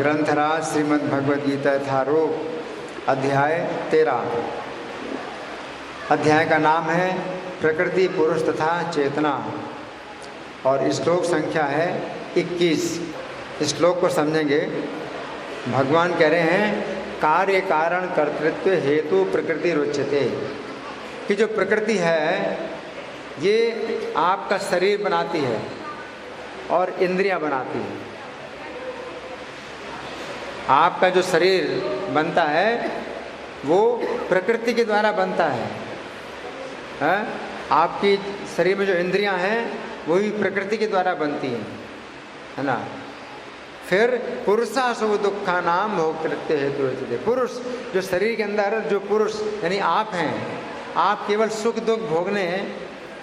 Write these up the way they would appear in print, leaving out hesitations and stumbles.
ग्रंथराज श्रीमद् भगवद गीता यथारूप अध्याय 13। अध्याय का नाम है प्रकृति, पुरुष तथा चेतना और श्लोक संख्या है 21। इस श्लोक को समझेंगे। भगवान कह रहे हैं कार्य कारण कर्तृत्व हेतु प्रकृति रुच्यते, कि जो प्रकृति है ये आपका शरीर बनाती है और इंद्रियां बनाती है। आपका जो शरीर बनता है वो प्रकृति के द्वारा बनता है। आपकी शरीर में जो इंद्रियां हैं वो भी प्रकृति के द्वारा बनती हैं, है ना। फिर पुरुषा शुभ दुखा नाम भोक्तृत्व हेतु रुच्यते। पुरुष जो शरीर के अंदर जो पुरुष यानी आप हैं, आप केवल सुख दुख भोगने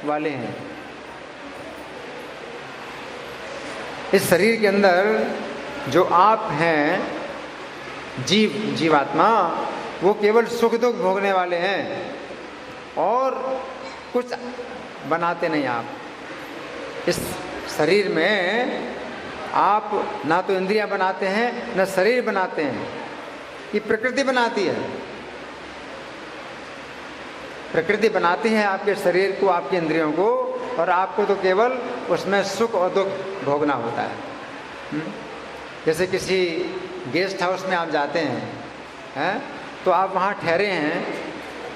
वाले हैं। इस शरीर के अंदर जो आप हैं जीवात्मा, वो केवल सुख दुख भोगने वाले हैं और कुछ बनाते नहीं। आप इस शरीर में आप ना तो इंद्रियां बनाते हैं ना शरीर बनाते हैं, ये प्रकृति बनाती है। प्रकृति बनाती है आपके शरीर को, आपकी इंद्रियों को, और आपको तो केवल उसमें सुख और दुख भोगना होता है। जैसे किसी गेस्ट हाउस में आप जाते हैं, तो आप वहाँ ठहरे हैं,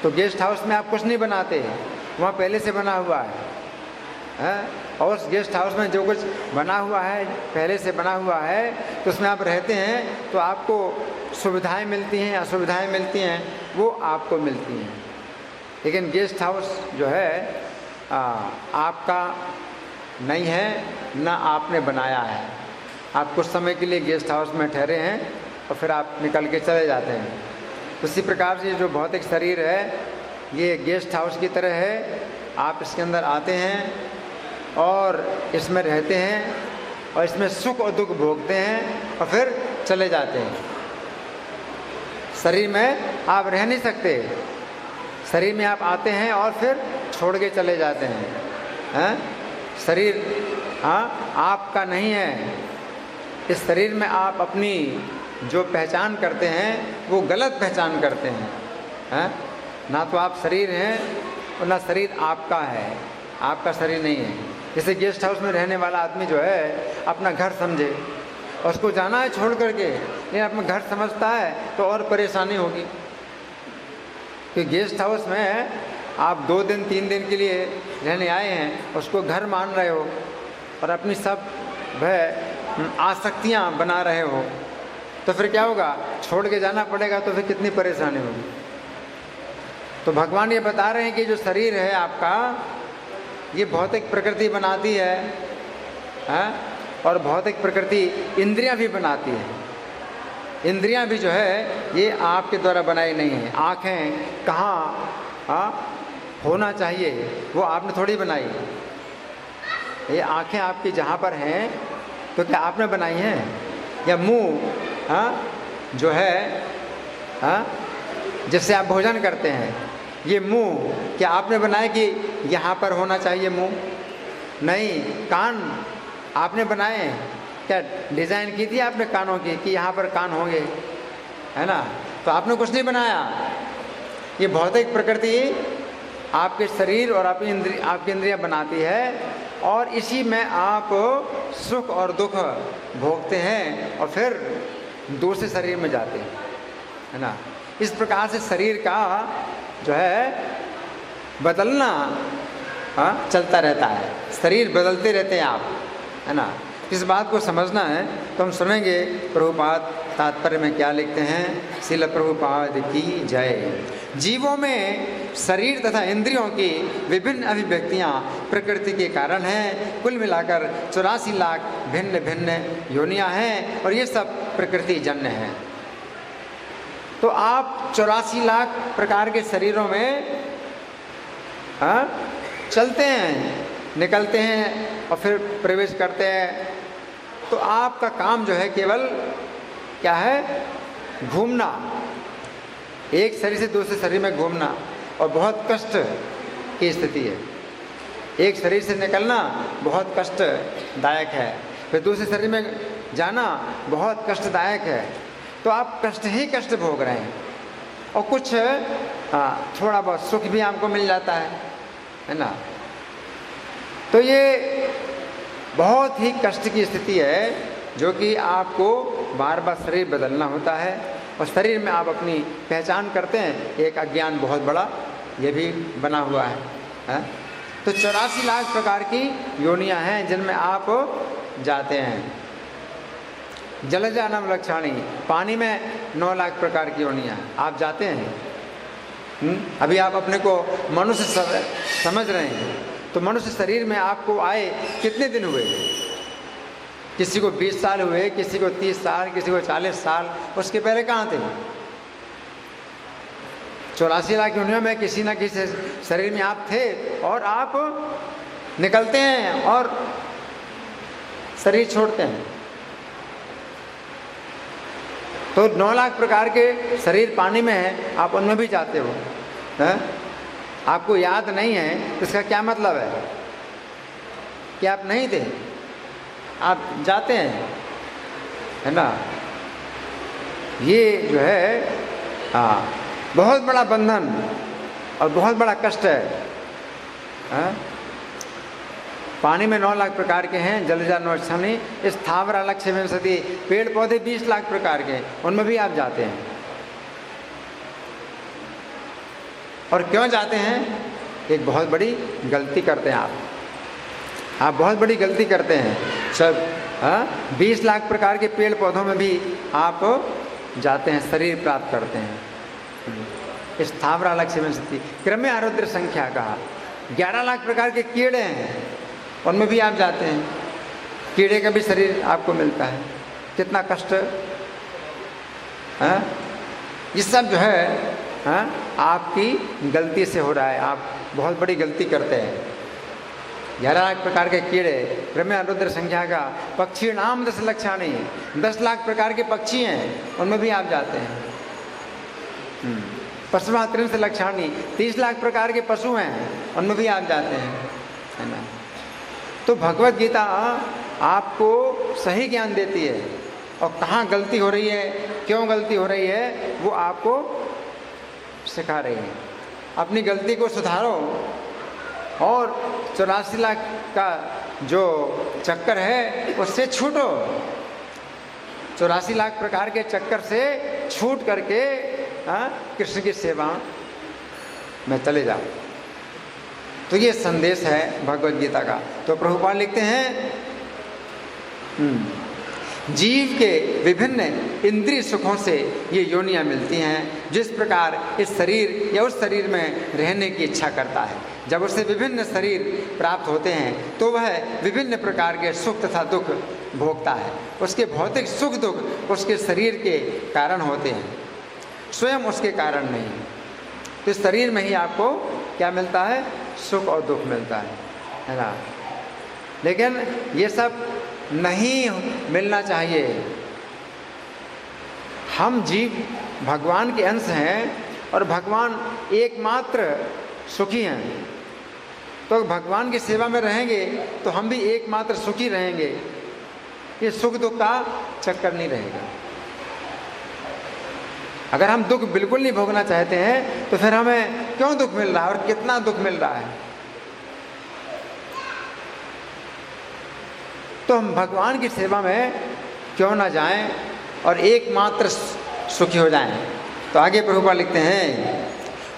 तो गेस्ट हाउस में आप कुछ नहीं बनाते, वहाँ पहले से बना हुआ है। और उस गेस्ट हाउस में जो कुछ बना हुआ है, पहले से बना हुआ है, तो उसमें आप रहते हैं तो आपको सुविधाएं मिलती हैं, असुविधाएं मिलती हैं, वो आपको मिलती हैं। लेकिन गेस्ट हाउस जो है आपका नहीं है, ना आपने बनाया है। आप कुछ समय के लिए गेस्ट हाउस में ठहरे हैं और फिर आप निकल के चले जाते हैं। उसी प्रकार से जो भौतिक शरीर है ये गेस्ट हाउस की तरह है। आप इसके अंदर आते हैं और इसमें रहते हैं और इसमें सुख और दुख भोगते हैं और फिर चले जाते हैं। शरीर में आप रह नहीं सकते। शरीर में आप आते हैं और फिर छोड़ के चले जाते हैं। शरीर आपका नहीं है। इस शरीर में आप अपनी जो पहचान करते हैं वो गलत पहचान करते हैं। ना तो आप शरीर हैं और ना शरीर आपका है। आपका शरीर नहीं है। जैसे गेस्ट हाउस में रहने वाला आदमी जो है अपना घर समझे और उसको जाना है छोड़ करके, लेकिन अपना घर समझता है तो और परेशानी होगी। कि गेस्ट हाउस में आप 2 दिन 3 दिन के लिए रहने आए हैं, उसको घर मान रहे हो और अपनी सब वह आसक्तियाँ बना रहे हो, तो फिर क्या होगा? छोड़ के जाना पड़ेगा, तो फिर कितनी परेशानी होगी। तो भगवान ये बता रहे हैं कि जो शरीर है आपका, ये भौतिक प्रकृति बनाती है, और भौतिक प्रकृति इंद्रियां भी बनाती है। इंद्रियां भी जो है ये आपके द्वारा बनाई नहीं है। आँखें कहाँ होना चाहिए वो आपने थोड़ी बनाई। ये आँखें आपकी जहाँ पर हैं तो क्या आपने बनाई हैं? या मुंह जो है जिससे आप भोजन करते हैं, ये मुंह क्या आपने बनाया कि यहाँ पर होना चाहिए मुंह? नहीं। कान आपने बनाए? क्या डिज़ाइन की थी आपने कानों की कि यहाँ पर कान होंगे, है ना? तो आपने कुछ नहीं बनाया। ये भौतिक प्रकृति आपके शरीर और आपकी इंद्रियां बनाती है, और इसी में आप सुख और दुख भोगते हैं और फिर दूसरे शरीर में जाते हैं, है ना। इस प्रकार से शरीर का जो है बदलना चलता रहता है। शरीर बदलते रहते हैं आप, है ना। इस बात को समझना है तो हम सुनेंगे प्रभुपाद तात्पर्य में क्या लिखते हैं। श्रील प्रभुपाद की जय। जीवों में शरीर तथा इंद्रियों की विभिन्न अभिव्यक्तियाँ प्रकृति के कारण हैं। कुल मिलाकर 84 लाख भिन्न भिन्न योनियाँ हैं और ये सब प्रकृति जन्य हैं। तो आप 84 लाख प्रकार के शरीरों में चलते हैं, निकलते हैं और फिर प्रवेश करते हैं। तो आपका काम जो है केवल क्या है? घूमना, एक शरीर से दूसरे शरीर में घूमना, और बहुत कष्ट की स्थिति है। एक शरीर से निकलना बहुत कष्टदायक है, फिर दूसरे शरीर में जाना बहुत कष्टदायक है, तो आप कष्ट ही कष्ट भोग रहे हैं, और कुछ थोड़ा बहुत सुख भी आपको मिल जाता है ना। तो ये बहुत ही कष्ट की स्थिति है, जो कि आपको बार बार शरीर बदलना होता है, और शरीर में आप अपनी पहचान करते हैं। एक अज्ञान बहुत बड़ा ये भी बना हुआ है। तो 84 लाख प्रकार की योनियां हैं जिनमें आप जाते हैं। जलजानम लक्षाणी, पानी में 9 लाख प्रकार की योनियां आप जाते हैं। अभी आप अपने को मनुष्य समझ रहे हैं, तो मनुष्य शरीर में आपको आए कितने दिन हुए? किसी को 20 साल हुए, किसी को 30 साल, किसी को 40 साल। उसके पहले कहाँ थे? 84 लाख योनियों में किसी न किसी शरीर में आप थे, और आप निकलते हैं और शरीर छोड़ते हैं। तो 9 लाख प्रकार के शरीर पानी में है, आप उनमें भी जाते हो, है? आपको याद नहीं है, तो इसका क्या मतलब है कि आप नहीं थे, आप जाते हैं, है ना। ये जो है बहुत बड़ा बंधन और बहुत बड़ा कष्ट है। पानी में 9 लाख प्रकार के हैं, जलजा नौक्षणी, स्थावर अलग 67, पेड़ पौधे 20 लाख प्रकार के, उनमें भी आप जाते हैं। और क्यों जाते हैं? एक बहुत बड़ी गलती करते हैं आप बहुत बड़ी गलती करते हैं सब। 20 लाख प्रकार के पेड़ पौधों में भी आप जाते हैं, शरीर प्राप्त करते हैं। स्थावर अलग 67, क्रम आरुद्र संख्या कहा। 11 लाख प्रकार के कीड़े हैं, उनमें भी आप जाते हैं। कीड़े का भी शरीर आपको मिलता है, कितना कष्ट है। ये सब जो है आपकी गलती से हो रहा है, आप बहुत बड़ी गलती करते हैं। 11 लाख प्रकार के कीड़े, क्रम आरुद्र संख्या का। पक्षी नाम 10 लक्षाणी, 10 लाख प्रकार के पक्षी हैं, उनमें भी आप जाते हैं। पशुमा 30 लक्षाणी, 30 लाख प्रकार के पशु हैं, उनमें भी आप जाते हैं, है ना। तो भगवत गीता आपको सही ज्ञान देती है, और कहाँ गलती हो रही है, क्यों गलती हो रही है, वो आपको सिखा रही है। अपनी गलती को सुधारो, और 84 लाख का जो चक्कर है उससे छूटो। 84 लाख प्रकार के चक्कर से छूट करके कृष्ण की सेवा में चले जाओ। तो ये संदेश है भगवत गीता का। तो प्रभुपाद लिखते हैं, जीव के विभिन्न इंद्रिय सुखों से ये योनियां मिलती हैं। जिस प्रकार इस शरीर या उस शरीर में रहने की इच्छा करता है, जब उसे विभिन्न शरीर प्राप्त होते हैं तो वह विभिन्न प्रकार के सुख तथा दुख भोगता है। उसके भौतिक सुख दुख उसके शरीर के कारण होते हैं, स्वयं उसके कारण नहीं। तो इस शरीर में ही आपको क्या मिलता है? सुख और दुख मिलता है ना। लेकिन ये सब नहीं मिलना चाहिए। हम जीव भगवान के अंश हैं, और भगवान एकमात्र सुखी हैं। तो भगवान की सेवा में रहेंगे तो हम भी एकमात्र सुखी रहेंगे। ये सुख दुख का चक्कर नहीं रहेगा। अगर हम दुख बिल्कुल नहीं भोगना चाहते हैं तो फिर हमें क्यों दुख मिल रहा है और कितना दुख मिल रहा है? तो हम भगवान की सेवा में क्यों ना जाएं और एकमात्र सुखी हो जाएं। तो आगे प्रभुपाद लिखते हैं,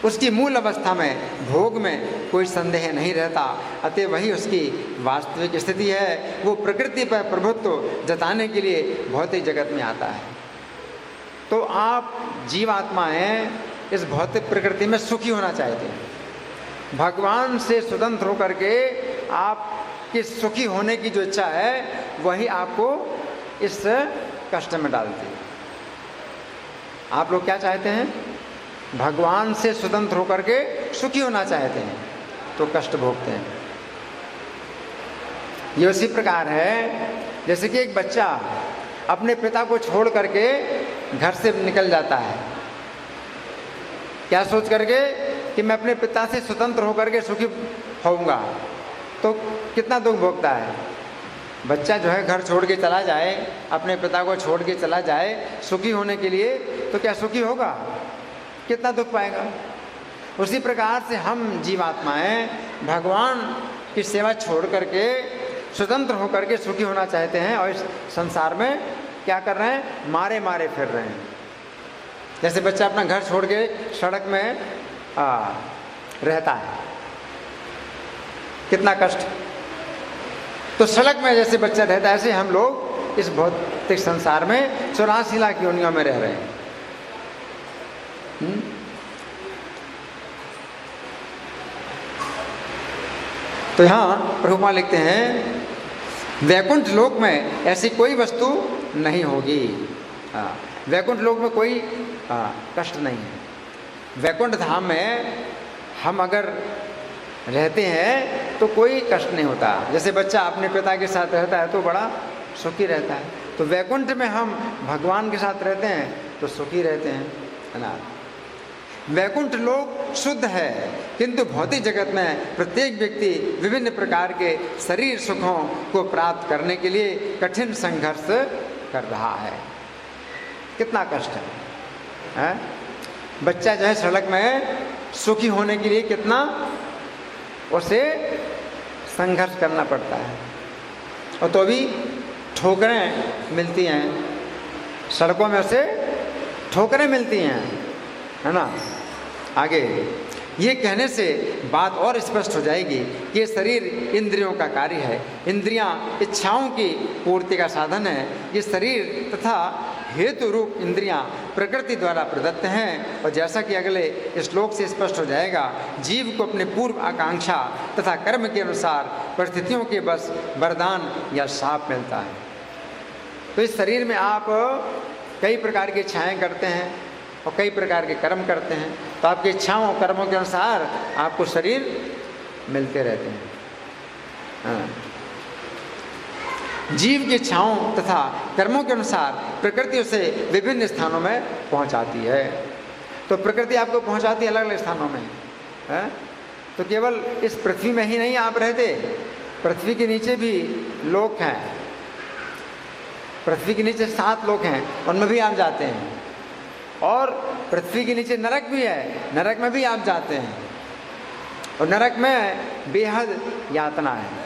उसकी मूल अवस्था में भोग में कोई संदेह नहीं रहता, अतः वही उसकी वास्तविक स्थिति है। वो प्रकृति पर प्रभुत्व जताने के लिए भौतिक जगत में आता है। तो आप जीवात्मा हैं, इस भौतिक प्रकृति में सुखी होना चाहते हैं। भगवान से स्वतंत्र होकर के आपके सुखी होने की जो इच्छा है वही आपको इस कष्ट में डालती है। आप लोग क्या चाहते हैं? भगवान से स्वतंत्र होकर के सुखी होना चाहते हैं, तो कष्ट भोगते हैं। ये उसी प्रकार है जैसे कि एक बच्चा अपने पिता को छोड़ करके घर से निकल जाता है, क्या सोच करके कि मैं अपने पिता से स्वतंत्र होकर के सुखी होऊंगा, तो कितना दुख भोगता है। बच्चा जो है घर छोड़ के चला जाए, अपने पिता को छोड़ के चला जाए सुखी होने के लिए, तो क्या सुखी होगा? कितना दुख पाएगा। उसी प्रकार से हम जीवात्माएं भगवान की सेवा छोड़ करके स्वतंत्र होकर के सुखी होना चाहते हैं, और इस संसार में क्या कर रहे हैं? मारे मारे फिर रहे हैं। जैसे बच्चा अपना घर छोड़ के सड़क में रहता है, कितना कष्ट। तो सड़क में जैसे बच्चा रहता है, ऐसे हम लोग इस भौतिक संसार में 84 लाख योनियों में रह रहे हैं। तो यहाँ प्रभुपाद लिखते हैं, वैकुंठ लोक में ऐसी कोई वस्तु नहीं होगी। वैकुंठ लोक में कोई कष्ट नहीं है। वैकुंठ धाम में हम अगर रहते हैं तो कोई कष्ट नहीं होता। जैसे बच्चा अपने पिता के साथ रहता है तो बड़ा सुखी रहता है, तो वैकुंठ में हम भगवान के साथ रहते हैं तो सुखी रहते हैं, है ना। वैकुंठ लोक शुद्ध है, किंतु भौतिक जगत में प्रत्येक व्यक्ति विभिन्न प्रकार के शरीर सुखों को प्राप्त करने के लिए कठिन संघर्ष कर रहा है। कितना कष्ट है? बच्चा जो है सड़क में सुखी होने के लिए कितना उसे संघर्ष करना पड़ता है, और तो भी ठोकरें मिलती हैं सड़कों में, उसे ठोकरें मिलती हैं, है ना। आगे ये कहने से बात और स्पष्ट हो जाएगी कि ये शरीर इंद्रियों का कार्य है। इंद्रियां इच्छाओं की पूर्ति का साधन है। ये शरीर तथा हेतु रूप इंद्रियां प्रकृति द्वारा प्रदत्त हैं, और जैसा कि अगले श्लोक से स्पष्ट हो जाएगा, जीव को अपने पूर्व आकांक्षा तथा कर्म के अनुसार परिस्थितियों के बस वरदान या शाप मिलता है। तो इस शरीर में आप कई प्रकार की इच्छाएं करते हैं और कई प्रकार के कर्म करते हैं, तो आपकी इच्छाओं और कर्मों के अनुसार आपको शरीर मिलते रहते हैं। हाँ। जीव की इच्छाओं तथा कर्मों के अनुसार प्रकृति उसे विभिन्न स्थानों में पहुंचाती है। तो प्रकृति आपको पहुंचाती है अलग अलग स्थानों में, है? तो केवल इस पृथ्वी में ही नहीं आप रहते, पृथ्वी के नीचे भी लोक हैं। पृथ्वी के नीचे 7 लोक हैं, उनमें भी आप जाते हैं। और पृथ्वी के नीचे नरक भी है, नरक में भी आप जाते हैं, और नरक में बेहद यातना है।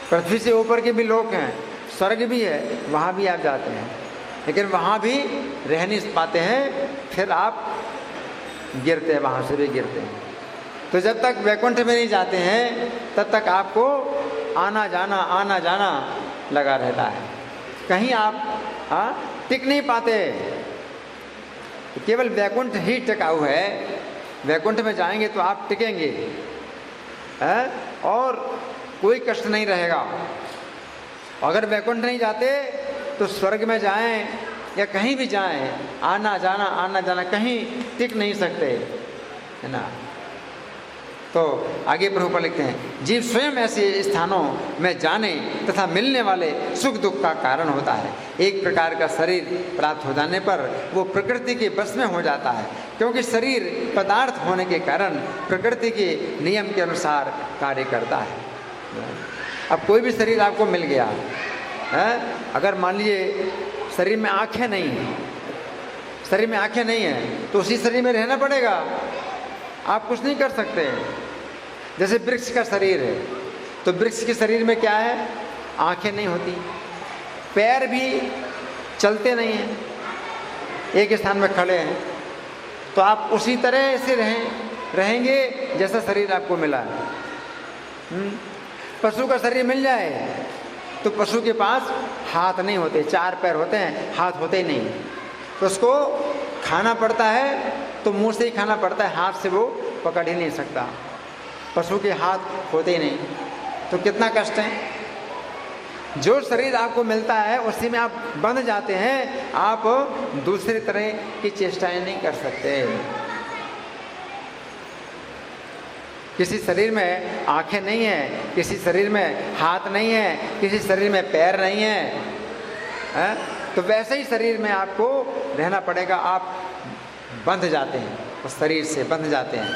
पृथ्वी से ऊपर के भी लोक हैं, स्वर्ग भी है, वहाँ भी आप जाते हैं, लेकिन वहाँ भी रह नहीं पाते हैं, फिर आप गिरते हैं, वहाँ से भी गिरते हैं। तो जब तक वैकुंठ में नहीं जाते हैं तब तक आपको आना जाना लगा रहता है। कहीं आप टिक नहीं पाते। केवल वैकुंठ ही टिकाऊ है। वैकुंठ में जाएंगे तो आप टिकेंगे, और कोई कष्ट नहीं रहेगा। अगर वैकुंठ नहीं जाते तो स्वर्ग में जाएं या कहीं भी जाएं, आना जाना कहीं टिक नहीं सकते, है ना। तो आगे प्रभुपाद लिखते हैं, जीव स्वयं ऐसे स्थानों में जाने तथा मिलने वाले सुख दुख का कारण होता है। एक प्रकार का शरीर प्राप्त हो जाने पर वो प्रकृति के बस में हो जाता है, क्योंकि शरीर पदार्थ होने के कारण प्रकृति के नियम के अनुसार कार्य करता है। अब कोई भी शरीर आपको मिल गया है, अगर मान लीजिए शरीर में आँखें नहीं हैं, शरीर में आँखें नहीं हैं, तो उसी शरीर में रहना पड़ेगा, आप कुछ नहीं कर सकते। जैसे वृक्ष का शरीर है, तो वृक्ष के शरीर में क्या है? आंखें नहीं होती, पैर भी चलते नहीं हैं, एक स्थान में खड़े हैं, तो आप उसी तरह से रहेंगे जैसा शरीर आपको मिला है। पशु का शरीर मिल जाए तो पशु के पास हाथ नहीं होते, 4 पैर होते हैं, हाथ होते ही नहीं, तो उसको खाना पड़ता है तो मुंह से ही खाना पड़ता है, हाथ से वो पकड़ ही नहीं सकता। पशु के हाथ होते ही नहीं, तो कितना कष्ट है। जो शरीर आपको मिलता है उसी में आप बंध जाते हैं, आप दूसरी तरह की चेष्टाएं नहीं कर सकते। किसी शरीर में आंखें नहीं है, किसी शरीर में हाथ नहीं है, किसी शरीर में पैर नहीं है, तो वैसे ही शरीर में आपको रहना पड़ेगा। आप बंध जाते हैं, उस शरीर से बंध जाते हैं,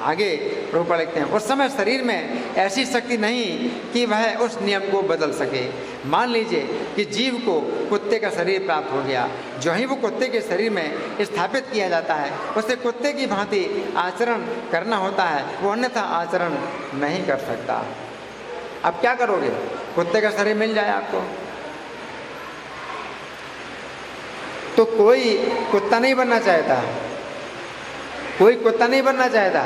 आगे प्रभुपाद लिखते हैं, उस समय शरीर में ऐसी शक्ति नहीं कि वह उस नियम को बदल सके। मान लीजिए कि जीव को कुत्ते का शरीर प्राप्त हो गया, जो ही वो कुत्ते के शरीर में स्थापित किया जाता है, उसे कुत्ते की भांति आचरण करना होता है, वो अन्यथा आचरण नहीं कर सकता। अब क्या करोगे? कुत्ते का शरीर मिल जाए आपको तो कोई कुत्ता नहीं बनना चाहता, कोई कुत्ता नहीं बनना चाहता,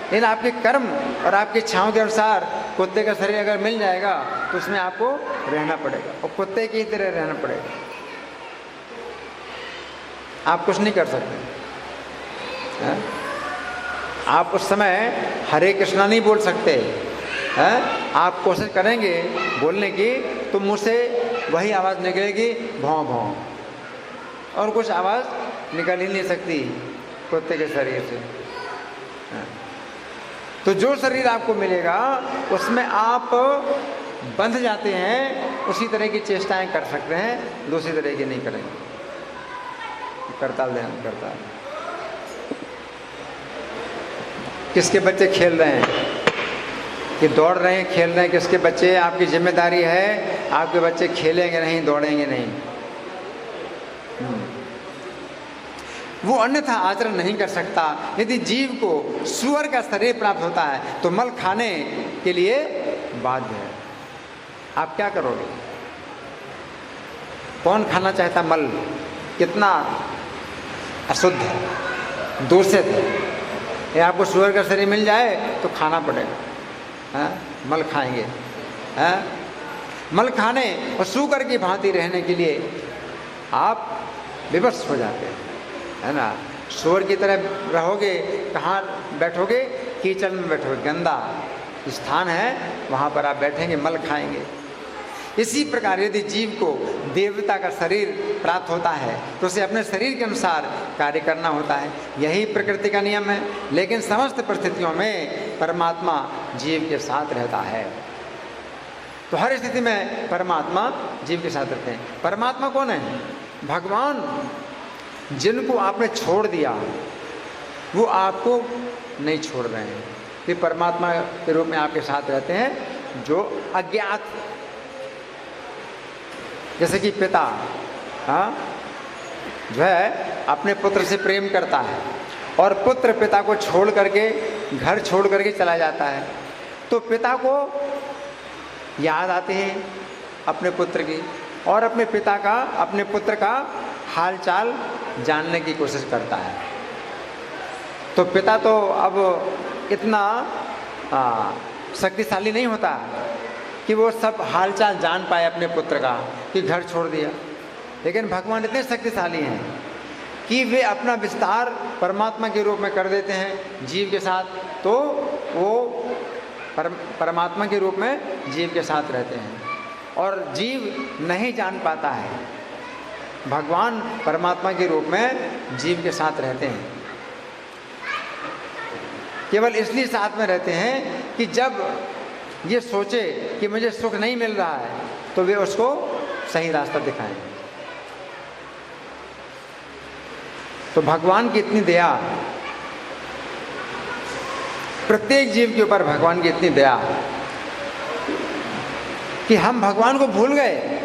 लेकिन आपके कर्म और आपकी इच्छाओं के अनुसार कुत्ते का शरीर अगर मिल जाएगा तो उसमें आपको रहना पड़ेगा और कुत्ते की तरह रहना पड़ेगा। आप कुछ नहीं कर सकते है? आप उस समय हरे कृष्णा नहीं बोल सकते हैं? आप कोशिश करेंगे बोलने की तो मुँह से वही आवाज़ निकलेगी भौं भौं, और कुछ आवाज़ निकल ही नहीं सकती कुत्ते के शरीर से। तो जो शरीर आपको मिलेगा उसमें आप बंध जाते हैं, उसी तरह की चेष्टाएं कर सकते हैं, दूसरी तरह की नहीं करेंगे। करताल ध्यान करताल। किसके बच्चे खेल रहे हैं कि दौड़ रहे हैं, खेल रहे हैं, किसके बच्चे? आपकी जिम्मेदारी है, आपके बच्चे खेलेंगे नहीं, दौड़ेंगे नहीं। वो अन्यथा आचरण नहीं कर सकता। यदि जीव को सुअर का शरीर प्राप्त होता है तो मल खाने के लिए बाध्य है। आप क्या करोगे? कौन खाना चाहता मल? कितना अशुद्ध है, दूषित है। ये आपको सुअर का शरीर मिल जाए तो खाना पड़ेगा, है? मल खाएंगे, है? मल खाने और सूकर की भांति रहने के लिए आप विवश हो जाते हैं, है ना? सूअर की तरह रहोगे, कहाँ बैठोगे? कीचड़ में बैठोगे, गंदा स्थान है वहाँ पर आप बैठेंगे, मल खाएंगे। इसी प्रकार यदि जीव को देवता का शरीर प्राप्त होता है तो उसे अपने शरीर के अनुसार कार्य करना होता है। यही प्रकृति का नियम है, लेकिन समस्त परिस्थितियों में परमात्मा जीव के साथ रहता है। तो हर स्थिति में परमात्मा जीव के साथ रहते हैं। परमात्मा कौन है? भगवान। जिनको आपने छोड़ दिया वो आपको नहीं छोड़ रहे हैं, वे परमात्मा के रूप में आपके साथ रहते हैं। जो अज्ञात, जैसे कि पिता जो है अपने पुत्र से प्रेम करता है और पुत्र पिता को छोड़ करके, घर छोड़ करके चला जाता है, तो पिता को याद आते हैं अपने पुत्र की और अपने पिता का, अपने पुत्र का हाल चाल जानने की कोशिश करता है। तो पिता तो अब इतना शक्तिशाली नहीं होता कि वो सब हालचाल जान पाए अपने पुत्र का कि घर छोड़ दिया, लेकिन भगवान इतने शक्तिशाली हैं कि वे अपना विस्तार परमात्मा के रूप में कर देते हैं जीव के साथ, तो वो परमात्मा के रूप में जीव के साथ रहते हैं और जीव नहीं जान पाता है। भगवान परमात्मा के रूप में जीव के साथ रहते हैं, केवल इसलिए साथ में रहते हैं कि जब ये सोचे कि मुझे सुख नहीं मिल रहा है तो वे उसको सही रास्ता दिखाएं। तो भगवान की इतनी दया, प्रत्येक जीव के ऊपर भगवान की इतनी दया कि हम भगवान को भूल गए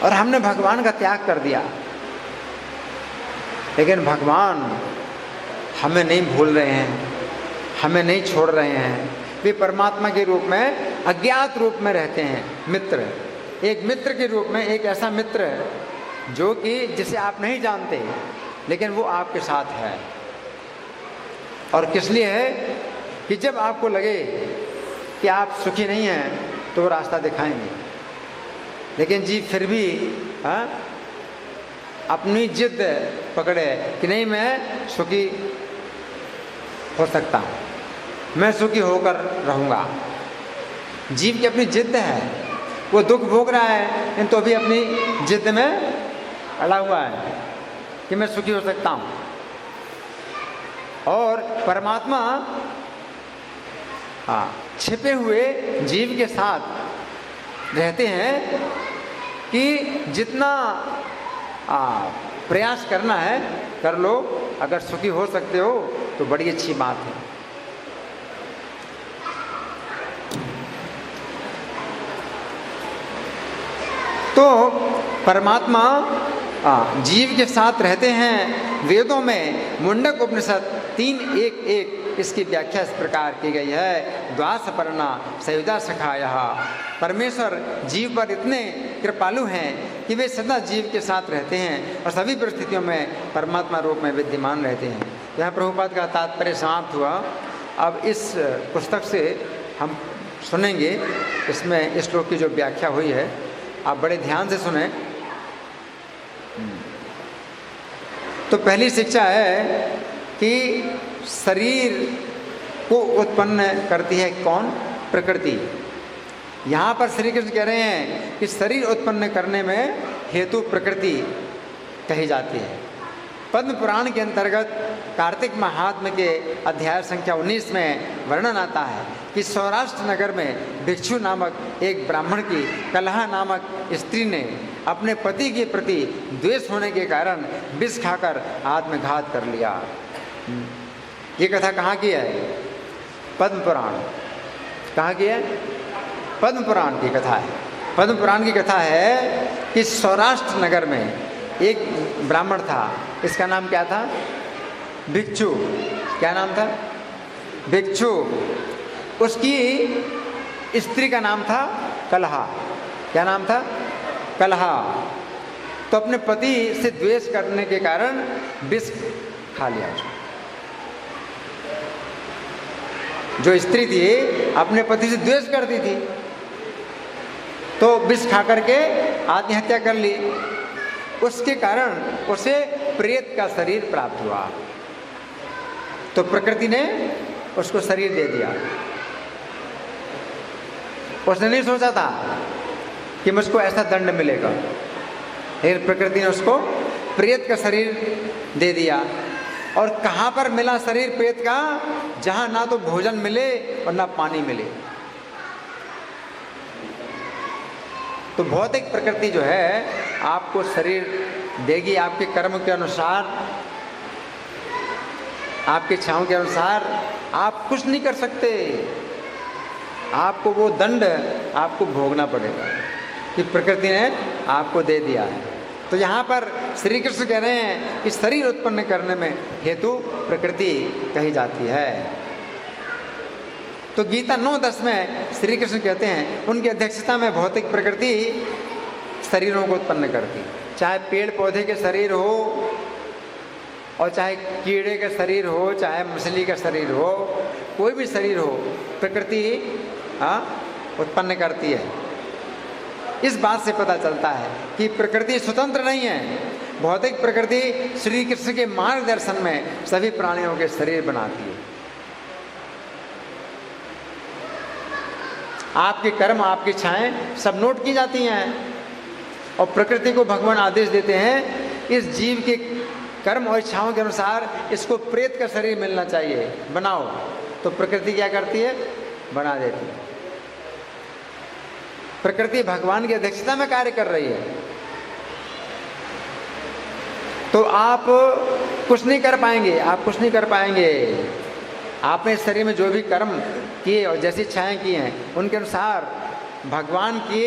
और हमने भगवान का त्याग कर दिया। लेकिन भगवान हमें नहीं भूल रहे हैं, हमें नहीं छोड़ रहे हैं। वे परमात्मा के रूप में अज्ञात रूप में रहते हैं। मित्र, एक मित्र के रूप में, एक ऐसा मित्र जो कि जिसे आप नहीं जानते लेकिन वो आपके साथ है। और किस लिए है? कि जब आपको लगे कि आप सुखी नहीं हैं तो वो रास्ता दिखाएंगे। लेकिन जी फिर भी अपनी जिद पकड़े कि नहीं, मैं सुखी हो सकता हूँ, मैं सुखी होकर रहूँगा। जीव की अपनी जिद है, वो दुख भोग रहा है लेकिन तो भी अपनी जिद में अड़ा हुआ है कि मैं सुखी हो सकता हूँ। और परमात्मा छिपे हुए जीव के साथ रहते हैं कि जितना प्रयास करना है कर लो, अगर सुखी हो सकते हो तो बड़ी अच्छी बात है। तो परमात्मा जीव के साथ रहते हैं। वेदों में मुंडक उपनिषद 3:1 इसकी व्याख्या इस प्रकार की गई है, द्वासपर्णा सयुजा सखायः। परमेश्वर जीव पर इतने कृपालु हैं कि वे सदा जीव के साथ रहते हैं और सभी परिस्थितियों में परमात्मा रूप में विद्यमान रहते हैं। यहाँ प्रभुपाद का तात्पर्य समाप्त हुआ। अब इस पुस्तक से हम सुनेंगे, इसमें इस श्लोक की जो व्याख्या हुई है आप बड़े ध्यान से सुने। तो पहली शिक्षा है कि शरीर को उत्पन्न करती है कौन? प्रकृति। यहाँ पर श्री कृष्ण कह रहे हैं कि शरीर उत्पन्न करने में हेतु प्रकृति कही जाती है। पद्म पुराण के अंतर्गत कार्तिक महात्म्य के अध्याय संख्या 19 में वर्णन आता है कि सौराष्ट्र नगर में भिक्षु नामक एक ब्राह्मण की कलहा नामक स्त्री ने अपने पति के प्रति द्वेष होने के कारण विष खाकर आत्मघात कर लिया। ये कथा कहाँ की है? पद्म पुराण। कहाँ की है? पद्म पुराण की कथा है। पद्म पुराण की कथा है कि सौराष्ट्र नगर में एक ब्राह्मण था, इसका नाम क्या था? भिक्षु। क्या नाम था? भिक्षु। उसकी स्त्री का नाम था कलहा। क्या नाम था? कलहा। तो अपने पति से द्वेष करने के कारण विष खा लिया उसने। जो स्त्री थी अपने पति से द्वेष करती थी तो विष खा करके आत्महत्या कर ली। उसके कारण उसे प्रेत का शरीर प्राप्त हुआ। तो प्रकृति ने उसको शरीर दे दिया। उसने नहीं सोचा था कि मुझको ऐसा दंड मिलेगा, लेकिन प्रकृति ने उसको प्रेत का शरीर दे दिया। और कहाँ पर मिला शरीर प्रेत का? जहाँ ना तो भोजन मिले और ना पानी मिले। तो भौतिक प्रकृति जो है आपको शरीर देगी आपके कर्म के अनुसार, आपकी इच्छाओं के अनुसार। आप कुछ नहीं कर सकते, आपको वो दंड आपको भोगना पड़ेगा कि प्रकृति ने आपको दे दिया है। तो यहाँ पर श्री कृष्ण कह रहे हैं कि शरीर उत्पन्न करने में हेतु प्रकृति कही जाती है। तो गीता 9:10 में श्री कृष्ण कहते हैं उनकी अध्यक्षता में भौतिक प्रकृति शरीरों को उत्पन्न करती, चाहे पेड़ पौधे के शरीर हो और चाहे कीड़े का शरीर हो, चाहे मछली का शरीर हो, कोई भी शरीर हो, प्रकृति उत्पन्न करती है। इस बात से पता चलता है कि प्रकृति स्वतंत्र नहीं है। भौतिक प्रकृति श्री कृष्ण के मार्गदर्शन में सभी प्राणियों के शरीर बनाती है। आपके कर्म, आपकी इच्छाएं सब नोट की जाती हैं और प्रकृति को भगवान आदेश देते हैं इस जीव के कर्म और इच्छाओं के अनुसार इसको प्रेत का शरीर मिलना चाहिए, बनाओ। तो प्रकृति क्या करती है? बना देती है। प्रकृति भगवान की अध्यक्षता में कार्य कर रही है। तो आप कुछ नहीं कर पाएंगे, आप कुछ नहीं कर पाएंगे। आपने इस शरीर में जो भी कर्म किए और जैसी इच्छाएं की हैं उनके अनुसार भगवान की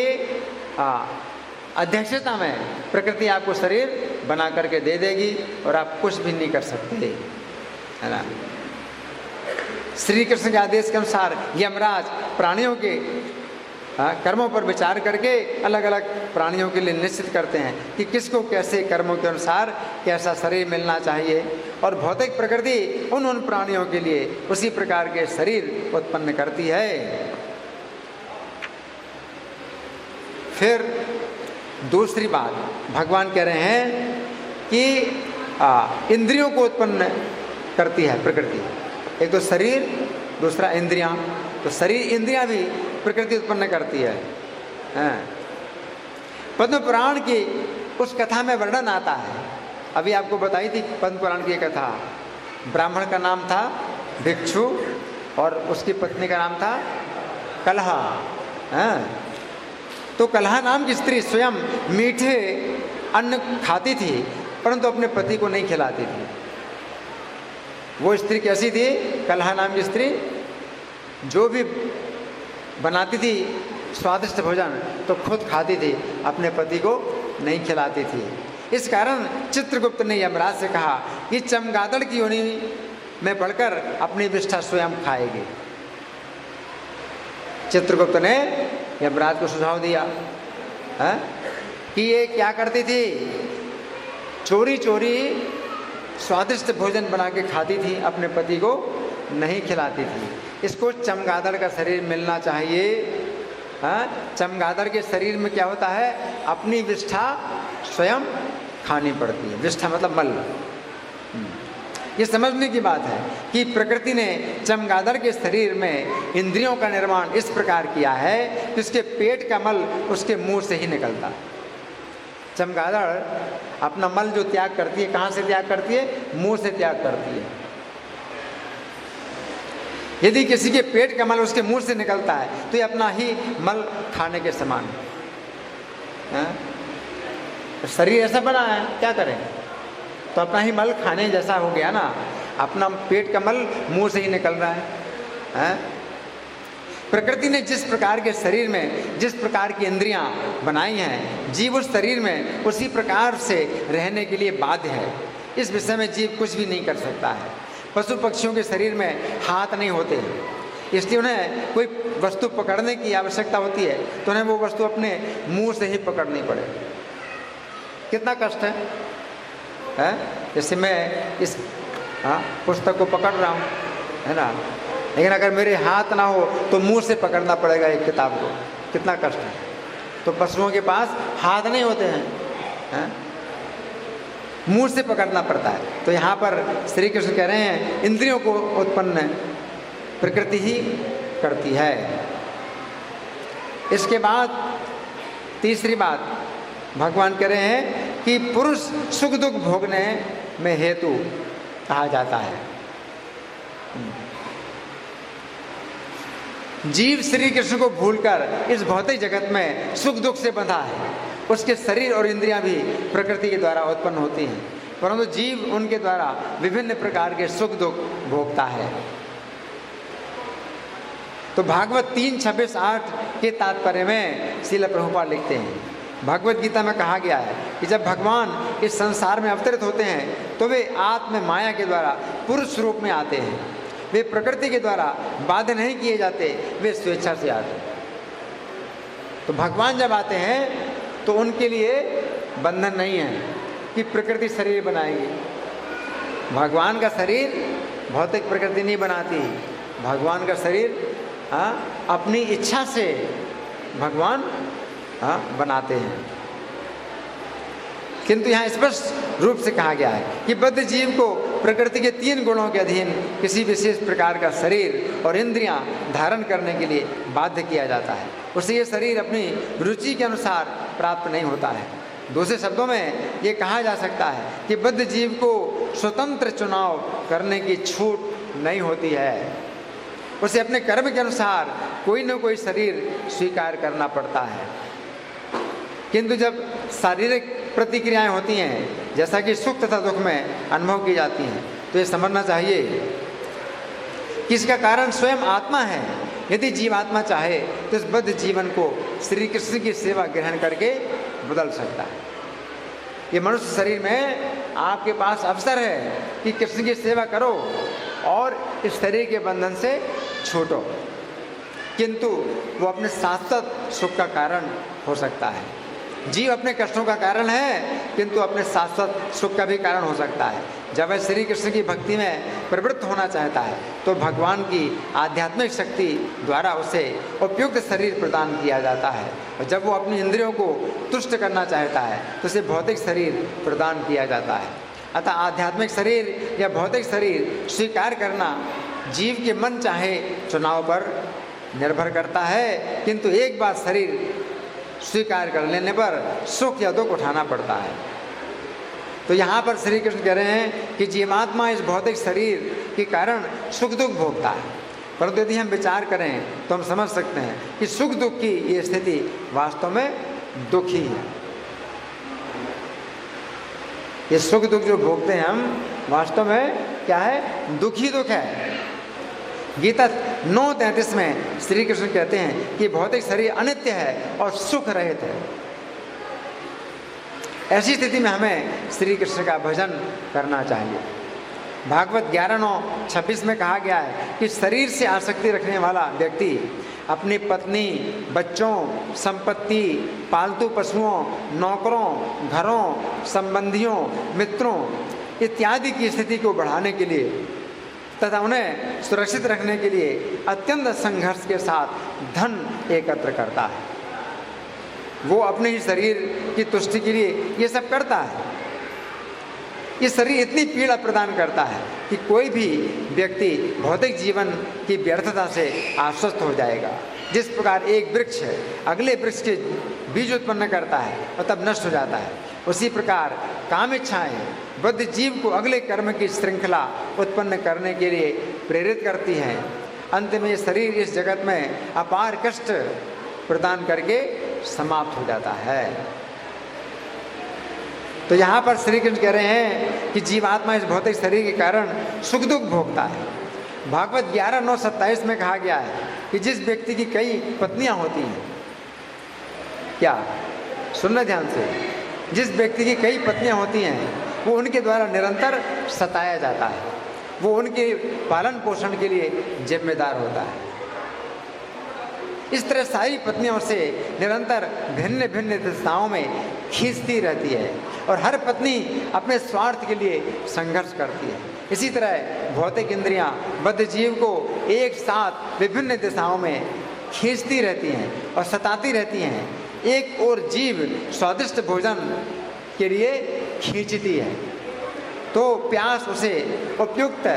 अध्यक्षता में प्रकृति आपको शरीर बना करके दे देगी और आप कुछ भी नहीं कर सकते, है ना। श्री कृष्ण के आदेश के अनुसार यमराज प्राणियों के कर्मों पर विचार करके अलग अलग प्राणियों के लिए निश्चित करते हैं कि किसको कैसे कर्मों के अनुसार कैसा शरीर मिलना चाहिए। और भौतिक प्रकृति उन प्राणियों के लिए उसी प्रकार के शरीर उत्पन्न करती है। फिर दूसरी बात भगवान कह रहे हैं कि इंद्रियों को उत्पन्न करती है प्रकृति। एक तो शरीर, दूसरा इंद्रियां। तो शरीर इंद्रियां भी प्रकृति उत्पन्न करती है। पद्म पुराण की उस कथा में वर्णन आता है, अभी आपको बताई थी पद्म पुराण की कथा। ब्राह्मण का नाम था भिक्षु और उसकी पत्नी का नाम था कलहा। तो कलहा नाम की स्त्री स्वयं मीठे अन्न खाती थी परंतु अपने पति को नहीं खिलाती थी। वो स्त्री कैसी थी? कलहा नाम की स्त्री, जो भी बनाती थी स्वादिष्ट भोजन तो खुद खाती थी, अपने पति को नहीं खिलाती थी। इस कारण चित्रगुप्त ने यमराज से कहा कि चमगादड़ की योनि में पड़कर अपनी विष्ठा स्वयं खाएगी। चित्रगुप्त ने यमराज को सुझाव दिया कि ये क्या करती थी? चोरी चोरी स्वादिष्ट भोजन बना के खाती थी, अपने पति को नहीं खिलाती थी। इसको चमगादड़ का शरीर मिलना चाहिए। चमगादड़ के शरीर में क्या होता है? अपनी विष्ठा स्वयं खानी पड़ती है। विष्ठा मतलब मल। ये समझने की बात है कि प्रकृति ने चमगादड़ के शरीर में इंद्रियों का निर्माण इस प्रकार किया है कि उसके पेट का मल उसके मुंह से ही निकलता। चमगादड़ अपना मल जो त्याग करती है, कहाँ से त्याग करती है? मुंह से त्याग करती है। यदि किसी के पेट का मल उसके मुंह से निकलता है तो ये अपना ही मल खाने के समान है। शरीर ऐसा बना है, क्या करें? तो अपना ही मल खाने जैसा हो गया ना, अपना पेट का मल मुंह से ही निकल रहा है। प्रकृति ने जिस प्रकार के शरीर में जिस प्रकार की इंद्रियां बनाई हैं, जीव उस शरीर में उसी प्रकार से रहने के लिए बाध्य है। इस विषय में जीव कुछ भी नहीं कर सकता है। पशु पक्षियों के शरीर में हाथ नहीं होते, इसलिए उन्हें कोई वस्तु पकड़ने की आवश्यकता होती है तो उन्हें वो वस्तु अपने मुंह से ही पकड़नी पड़े। कितना कष्ट है? जैसे मैं इस पुस्तक को पकड़ रहा हूँ, है ना, लेकिन अगर मेरे हाथ ना हो तो मुंह से पकड़ना पड़ेगा एक किताब को। कितना कष्ट है। तो पशुओं के पास हाथ नहीं होते हैं, मुंह से पकड़ना पड़ता है। तो यहाँ पर श्री कृष्ण कह रहे हैं इंद्रियों को उत्पन्न प्रकृति ही करती है। इसके बाद तीसरी बात भगवान कह रहे हैं कि पुरुष सुख दुख भोगने में हेतु कहा जाता है। जीव श्री कृष्ण को भूलकर इस भौतिक जगत में सुख दुख से बंधा है। उसके शरीर और इंद्रियां भी प्रकृति के द्वारा उत्पन्न होती हैं, परंतु जीव उनके द्वारा विभिन्न प्रकार के सुख दुख भोगता है। तो भागवत 3:26-8 के तात्पर्य में श्रील प्रभुपाद लिखते हैं, भगवत गीता में कहा गया है कि जब भगवान इस संसार में अवतरित होते हैं तो वे आत्म माया के द्वारा पुरुष रूप में आते हैं। वे प्रकृति के द्वारा बाध्य नहीं किए जाते, वे स्वेच्छा से आते हैं। तो भगवान जब आते हैं तो उनके लिए बंधन नहीं है कि प्रकृति शरीर बनाएगी। भगवान का शरीर भौतिक प्रकृति नहीं बनाती। भगवान का शरीर अपनी इच्छा से भगवान बनाते हैं। किंतु यहाँ स्पष्ट रूप से कहा गया है कि बद्ध जीव को प्रकृति के 3 गुणों के अधीन किसी विशेष प्रकार का शरीर और इंद्रियां धारण करने के लिए बाध्य किया जाता है। उसे ये शरीर अपनी रुचि के अनुसार प्राप्त नहीं होता है। दूसरे शब्दों में ये कहा जा सकता है कि बद्ध जीव को स्वतंत्र चुनाव करने की छूट नहीं होती है। उसे अपने कर्म के अनुसार कोई न कोई शरीर स्वीकार करना पड़ता है। किंतु जब शारीरिक प्रतिक्रियाएं होती हैं, जैसा कि सुख तथा दुख में अनुभव की जाती हैं, तो ये समझना चाहिए कि इसका कारण स्वयं आत्मा है। यदि जीवात्मा चाहे तो इस बद्ध जीवन को श्री कृष्ण की सेवा ग्रहण करके बदल सकता है। ये मनुष्य शरीर में आपके पास अवसर है कि कृष्ण की सेवा करो और इस शरीर के बंधन से छूटो, किंतु वो अपने शाश्वत सुख का कारण हो सकता है। जीव अपने कष्टों का कारण है, किंतु अपने शाश्वत सुख का भी कारण हो सकता है। जब वह श्री कृष्ण की भक्ति में प्रवृत्त होना चाहता है तो भगवान की आध्यात्मिक शक्ति द्वारा उसे उपयुक्त शरीर प्रदान किया जाता है, और जब वो अपनी इंद्रियों को तुष्ट करना चाहता है तो उसे भौतिक शरीर प्रदान किया जाता है। अतः आध्यात्मिक शरीर या भौतिक शरीर स्वीकार करना जीव के मन चाहे चुनाव पर निर्भर करता है, किंतु एक बार शरीर स्वीकार कर लेने पर सुख या दुख उठाना पड़ता है। तो यहाँ पर श्री कृष्ण कह रहे हैं कि जीवात्मा इस भौतिक शरीर के कारण सुख दुख भोगता है, परंतु यदि हम विचार करें तो हम समझ सकते हैं कि सुख दुख की ये स्थिति वास्तव में दुख ही है। ये सुख दुख जो भोगते हैं हम वास्तव में क्या है? दुखी दुख है। गीता 9:33 में श्री कृष्ण कहते हैं कि भौतिक शरीर अनित्य है और सुख रहित है। ऐसी स्थिति में हमें श्री कृष्ण का भजन करना चाहिए। भागवत 11:9-26 में कहा गया है कि शरीर से आसक्ति रखने वाला व्यक्ति अपनी पत्नी, बच्चों, संपत्ति, पालतू पशुओं, नौकरों, घरों, संबंधियों, मित्रों इत्यादि की स्थिति को बढ़ाने के लिए तथा उन्हें सुरक्षित रखने के लिए अत्यंत संघर्ष के साथ धन एकत्र करता है। वो अपने ही शरीर की तुष्टि के लिए ये सब करता है। ये शरीर इतनी पीड़ा प्रदान करता है कि कोई भी व्यक्ति भौतिक जीवन की व्यर्थता से आश्वस्त हो जाएगा। जिस प्रकार एक वृक्ष अगले वृक्ष के बीज उत्पन्न करता है और तब नष्ट हो जाता है, उसी प्रकार काम इच्छाएं बद्ध जीव को अगले कर्म की श्रृंखला उत्पन्न करने के लिए प्रेरित करती हैं। अंत में ये शरीर इस जगत में अपार कष्ट प्रदान करके समाप्त हो जाता है। तो यहाँ पर श्री कृष्ण कह रहे हैं कि जीवात्मा इस भौतिक शरीर के कारण सुख दुख भोगता है। भागवत 11:9-27 में कहा गया है कि जिस व्यक्ति की कई पत्नियां होती हैं, क्या सुनना ध्यान से, जिस व्यक्ति की कई पत्नियां होती हैं वो उनके द्वारा निरंतर सताया जाता है, वो उनके पालन पोषण के लिए जिम्मेदार होता है। इस तरह सारी पत्नियों से निरंतर भिन्न भिन्न दिशाओं में खींचती रहती है और हर पत्नी अपने स्वार्थ के लिए संघर्ष करती है। इसी तरह भौतिक इंद्रियां बद्ध जीव को एक साथ विभिन्न दिशाओं में खींचती रहती हैं और सताती रहती हैं। एक और जीव स्वादिष्ट भोजन के लिए खींचती है तो प्यास उसे उपयुक्त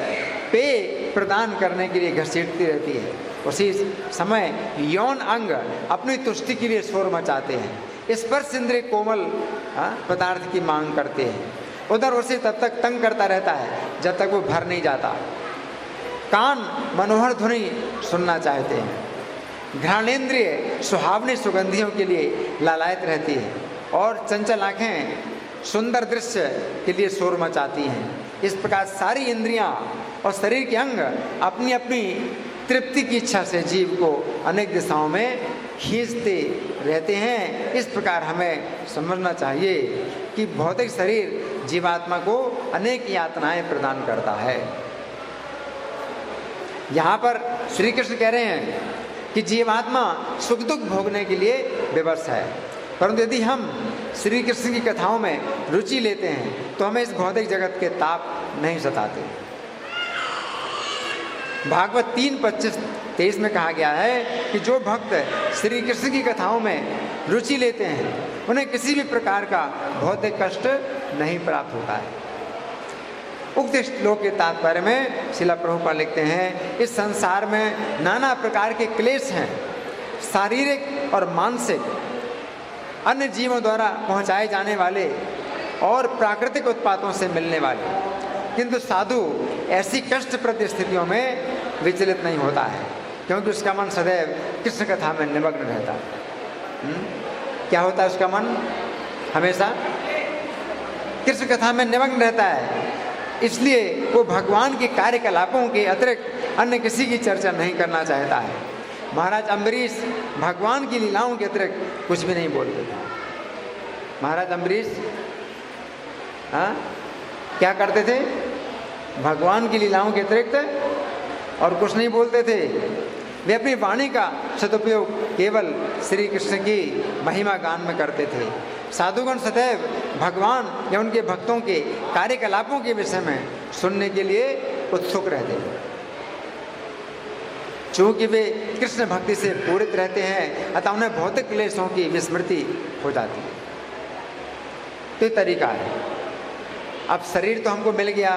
पेय प्रदान करने के लिए घसीटती रहती है। उसी समय यौन अंग अपनी तुष्टि के लिए शोर मचाते हैं। स्पर्श इंद्रिय कोमल पदार्थ की मांग करते हैं। उधर उसे तब तक तंग करता रहता है जब तक वो भर नहीं जाता। कान मनोहर ध्वनि सुनना चाहते हैं। घ्राणेन्द्रिय सुहावनी सुगंधियों के लिए लालायत रहती है और चंचल आंखें सुंदर दृश्य के लिए शोर मचाती हैं। इस प्रकार सारी इंद्रियां और शरीर के अंग अपनी अपनी तृप्ति की इच्छा से जीव को अनेक दिशाओं में खींचते रहते हैं। इस प्रकार हमें समझना चाहिए कि भौतिक शरीर जीवात्मा को अनेक यातनाएं प्रदान करता है। यहाँ पर श्री कृष्ण कह रहे हैं कि जीवात्मा सुख दुख भोगने के लिए विवश है, परंतु यदि हम श्री कृष्ण की कथाओं में रुचि लेते हैं तो हमें इस भौतिक जगत के ताप नहीं सताते। भागवत 3:25-23 में कहा गया है कि जो भक्त श्री कृष्ण की कथाओं में रुचि लेते हैं उन्हें किसी भी प्रकार का भौतिक कष्ट नहीं प्राप्त होता है। उक्त श्लोक के तात्पर्य में श्रील प्रभुपाद लिखते हैं, इस संसार में नाना प्रकार के क्लेश हैं, शारीरिक और मानसिक, अन्य जीवों द्वारा पहुंचाए जाने वाले और प्राकृतिक उत्पादों से मिलने वाले, किंतु साधु ऐसी कष्टप्रद स्थितियों में विचलित नहीं होता है क्योंकि उसका मन सदैव कृष्ण कथा में निमग्न रहता है। क्या होता है उसका मन? हमेशा कृष्ण कथा में निमग्न रहता है, इसलिए वो भगवान के कार्यकलापों के अतिरिक्त अन्य किसी की चर्चा नहीं करना चाहता है। महाराज अम्बरीश भगवान की लीलाओं के अतिरिक्त कुछ भी नहीं बोलते थे। महाराज अम्बरीश क्या करते थे? भगवान की लीलाओं के अतिरिक्त और कुछ नहीं बोलते थे। वे अपनी वाणी का सदुपयोग केवल श्री कृष्ण की महिमा गान में करते थे। साधुगण सदैव भगवान या उनके भक्तों के कार्यकलापों के विषय में सुनने के लिए उत्सुक रहते थे। चूँकि वे कृष्ण भक्ति से पूरित रहते हैं अतः उन्हें भौतिक क्लेशों की विस्मृति हो जाती है। तो तरीका है, अब शरीर तो हमको मिल गया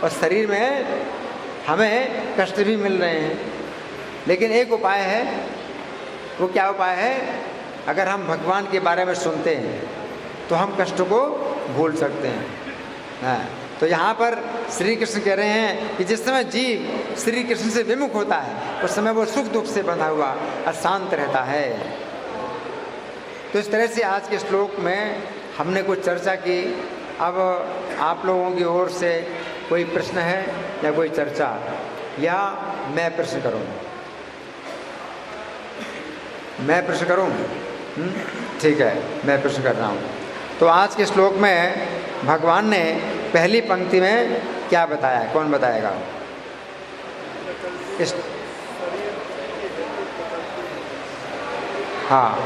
और शरीर में हमें कष्ट भी मिल रहे हैं, लेकिन एक उपाय है। वो क्या उपाय है? अगर हम भगवान के बारे में सुनते हैं तो हम कष्ट को भूल सकते हैं। तो यहाँ पर श्री कृष्ण कह रहे हैं कि जिस समय जीव श्री कृष्ण से विमुख होता है उस समय वो सुख दुख से बंधा हुआ अशांत रहता है। तो इस तरह से आज के श्लोक में हमने कुछ चर्चा की। अब आप लोगों की ओर से कोई प्रश्न है या कोई चर्चा, या मैं प्रश्न करूं? मैं प्रश्न करूं? ठीक है, मैं प्रश्न कर रहा हूं। तो आज के श्लोक में भगवान ने पहली पंक्ति में क्या बताया है? कौन बताएगा? हाँ,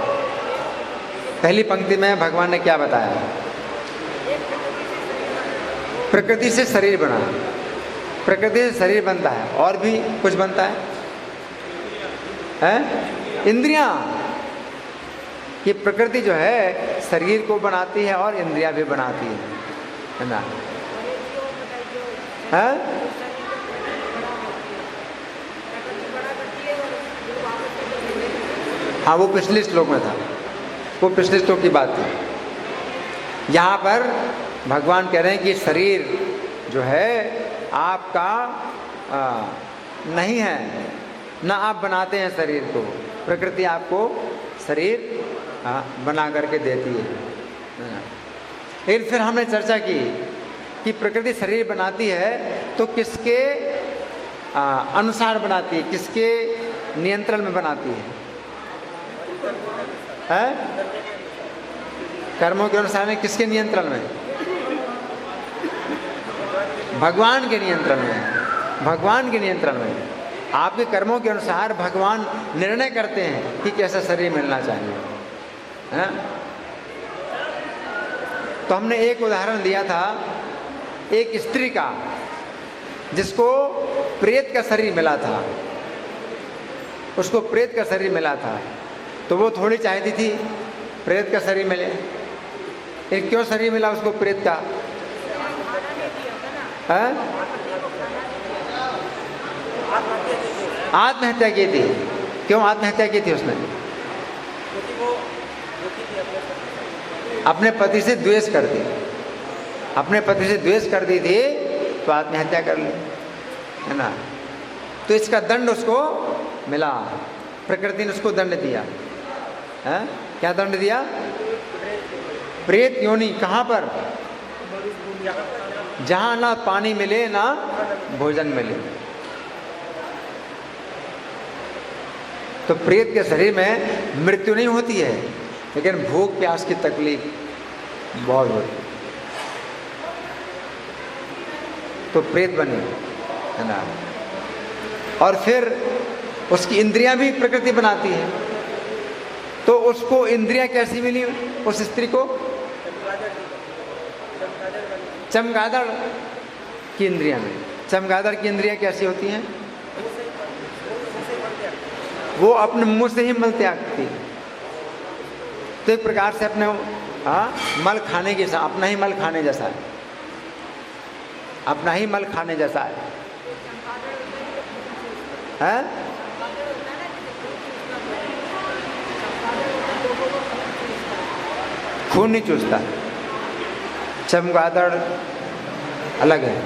पहली पंक्ति में भगवान ने क्या बताया? प्रकृति से शरीर बना। प्रकृति से शरीर बनता है, और भी कुछ बनता है? इंद्रियां। ये प्रकृति जो है शरीर को बनाती है और इंद्रियां भी बनाती है ना? है? हाँ, वो पिछले श्लोक में था, वो पिछले श्लोक की बात थी। यहाँ पर भगवान कह रहे हैं कि शरीर जो है आपका नहीं है, ना आप बनाते हैं शरीर को, प्रकृति आपको शरीर बना करके देती है। लेकिन फिर हमने चर्चा की कि प्रकृति शरीर बनाती है तो किसके अनुसार बनाती है, किसके नियंत्रण में बनाती है? कर्मों के अनुसार में, किसके नियंत्रण में? भगवान के नियंत्रण में। भगवान के नियंत्रण में। आपके कर्मों के अनुसार भगवान निर्णय करते हैं कि कैसा शरीर मिलना चाहिए, है? तो हमने एक उदाहरण दिया था एक स्त्री का, जिसको प्रेत का शरीर मिला था। उसको प्रेत का शरीर मिला था, तो वो थोड़ी चाहती थी प्रेत का शरीर मिले। फिर क्यों शरीर मिला उसको प्रेत का? आत्महत्या की थी। क्यों आत्महत्या की थी उसने? अपने पति से द्वेष करती, अपने पति से द्वेष करती थी तो आत्महत्या कर ली, है ना? तो इसका दंड उसको मिला, प्रकृति ने उसको दंड दिया। है? क्या दंड दिया? प्रेत योनि। कहाँ पर? जहाँ ना पानी मिले ना भोजन मिले। तो प्रेत के शरीर में मृत्यु नहीं होती है, लेकिन भूख प्यास की तकलीफ बहुत होती है। तो प्रेत बनी, है ना? और फिर उसकी इंद्रियां भी प्रकृति बनाती है। तो उसको इंद्रियां कैसी मिली उस स्त्री को? चमगादड़ की इंद्रियां मिली। चमगादड़ की इंद्रियां कैसी होती हैं? वो अपने मुंह से ही मल त्यागती। तो एक प्रकार से अपने मल खाने के साथ, अपना ही मल खाने जैसा है, अपना ही मल खाने जैसा है। खून नहीं चूसता। चमगादड़ अलग है,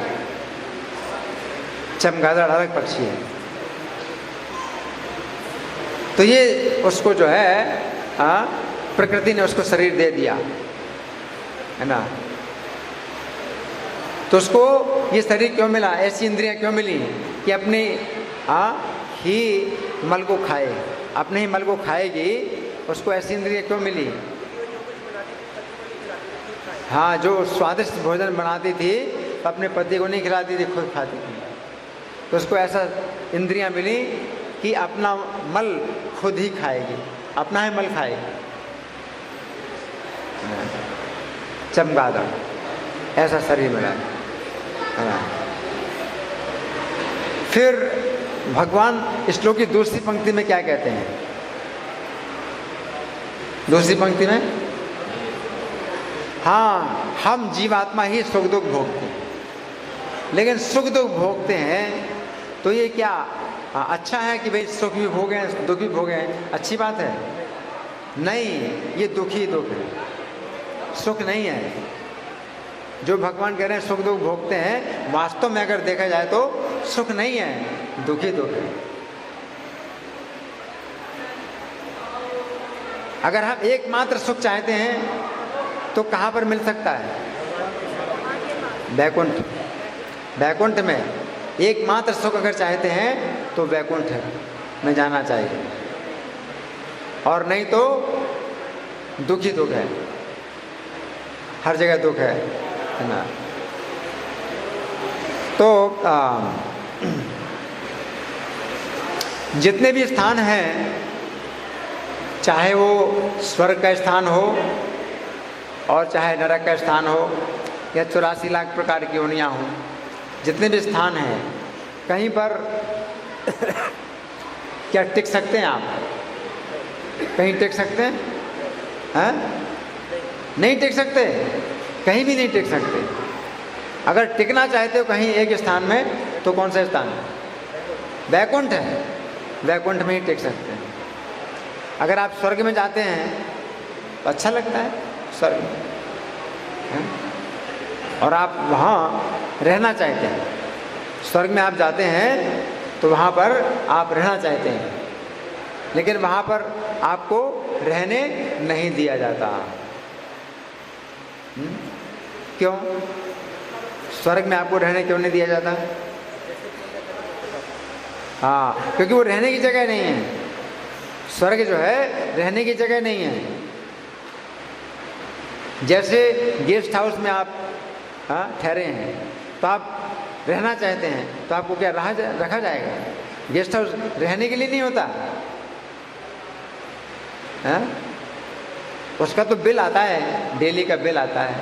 चमगादड़ अलग पक्षी है। तो ये उसको जो है प्रकृति ने उसको शरीर दे दिया, है ना? तो उसको ये शरीर क्यों मिला, ऐसी इंद्रियां क्यों मिली कि अपने ही मल को खाए, अपने ही मल को खाएगी, उसको ऐसी इंद्रियां क्यों मिली? हाँ, जो स्वादिष्ट भोजन बनाती थी तो अपने पति को नहीं खिलाती थी, खुद खाती थी। तो उसको ऐसा इंद्रियां मिली कि अपना मल खुद ही खाएगी, अपना ही मल खाएगी। चमगादड़ ऐसा शरीर मिला है। फिर भगवान श्लोक की दूसरी पंक्ति में क्या कहते हैं? दूसरी पंक्ति में, हाँ, हम जीवात्मा ही सुख दुख भोगते हैं। लेकिन सुख दुख भोगते हैं तो ये क्या अच्छा है कि भाई सुख भी भोगे दुख भी भोगे, अच्छी बात है? नहीं, ये दुख ही दुख है, सुख नहीं है। जो भगवान कह रहे हैं सुख दुख भोगते हैं, वास्तव में अगर देखा जाए तो सुख नहीं है, दुख ही दुख है। अगर हम एकमात्र सुख चाहते हैं तो कहाँ पर मिल सकता है? वैकुंठ। वैकुंठ में एकमात्र सुख अगर चाहते हैं तो वैकुंठ में जाना चाहिए, और नहीं तो दुख ही दुख है, हर जगह दुख है ना। तो जितने भी स्थान हैं, चाहे वो स्वर्ग का स्थान हो और चाहे नरक का स्थान हो या 84 लाख प्रकार की योनियाँ हों, जितने भी स्थान हैं, कहीं पर क्या टिक सकते हैं आप? कहीं टिक सकते हैं? हैं? नहीं टिक सकते, कहीं भी नहीं टिक सकते। अगर टिकना चाहते हो कहीं एक स्थान में, तो कौन सा स्थान है? वैकुंठ है, वैकुंठ में ही टिक सकते हैं। अगर आप स्वर्ग में जाते हैं तो अच्छा लगता है स्वर्ग में, और आप वहाँ रहना चाहते हैं। स्वर्ग में आप जाते हैं तो वहाँ पर आप रहना चाहते हैं, लेकिन वहाँ पर आपको रहने नहीं दिया जाता। क्यों? स्वर्ग में आपको रहने क्यों नहीं दिया जाता? हाँ, क्योंकि वो रहने की जगह नहीं है। स्वर्ग जो है रहने की जगह नहीं है। जैसे गेस्ट हाउस में आप ठहरे हैं, तो आप रहना चाहते हैं, तो आपको क्या रखा जाएगा? गेस्ट हाउस रहने के लिए नहीं होता है? उसका तो बिल आता है, डेली का बिल आता है,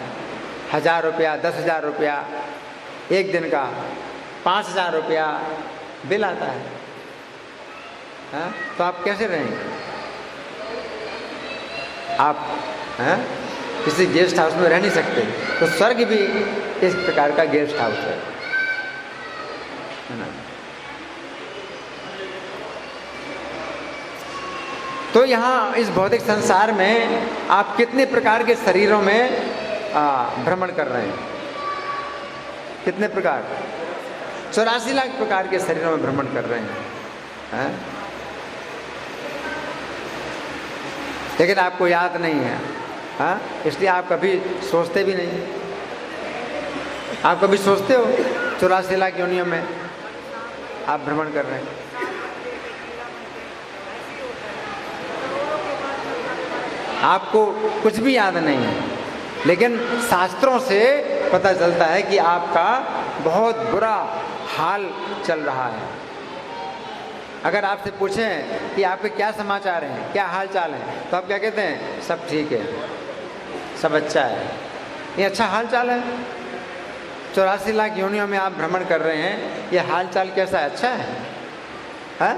1000 रुपया, 10,000 रुपया एक दिन का, 5,000 रुपया बिल आता है। तो आप कैसे रहेंगे? आप किसी गेस्ट हाउस में रह नहीं सकते। तो स्वर्ग भी इस प्रकार का गेस्ट हाउस है ना। तो यहाँ इस भौतिक संसार में आप कितने प्रकार के शरीरों में भ्रमण कर रहे हैं? कितने प्रकार? 84 लाख प्रकार के शरीरों में भ्रमण कर रहे हैं, लेकिन आपको याद नहीं है, इसलिए आप कभी सोचते भी नहीं। आप कभी सोचते हो 84 लाख योनियों में आप भ्रमण कर रहे हैं? आपको कुछ भी याद नहीं है, लेकिन शास्त्रों से पता चलता है कि आपका बहुत बुरा हाल चल रहा है। अगर आपसे पूछें कि आपके क्या समाचार हैं, क्या हाल चाल है, तो आप क्या कहते हैं? सब ठीक है, सब अच्छा है। ये अच्छा हाल चाल है? 84 लाख योनियों में आप भ्रमण कर रहे हैं, ये हाल चाल कैसा है? अच्छा है,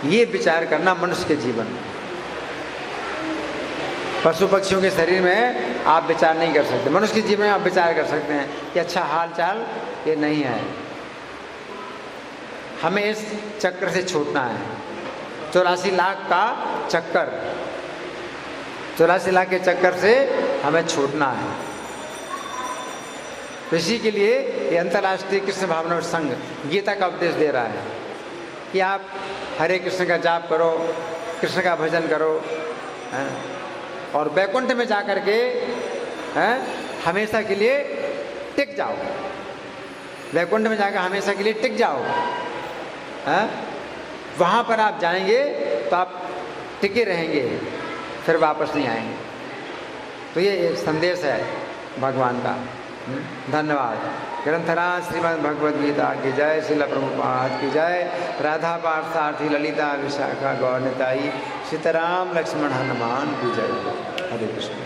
ये विचार करना मनुष्य के जीवन में। पशु पक्षियों के शरीर में आप विचार नहीं कर सकते, मनुष्य के जीवन में आप विचार कर सकते हैं कि अच्छा हाल चाल ये नहीं है। हमें इस चक्र से छूटना है, 84 लाख का चक्कर, 84 लाख के चक्कर से हमें छूटना है। तो इसी के लिए ये अंतर्राष्ट्रीय कृष्ण भावना संघ गीता का उपदेश दे रहा है कि आप हरे कृष्ण का जाप करो, कृष्ण का भजन करो, और वैकुंठ में जा कर के हमेशा के लिए टिक जाओ। वैकुंठ में जाकर हमेशा के लिए टिक जाओ। वहाँ पर आप जाएंगे तो आप टिके रहेंगे, फिर वापस नहीं आएंगे। तो ये एक संदेश है भगवान का। धन्यवाद। ग्रंथराज श्रीमद् भगवद गीता की जय, श्रील प्रभुपाद की जय, राधा पार्थसारथी ललिता विशाखा गौर निताई, सीताराम लक्ष्मण हनुमान की जय। हरे कृष्ण।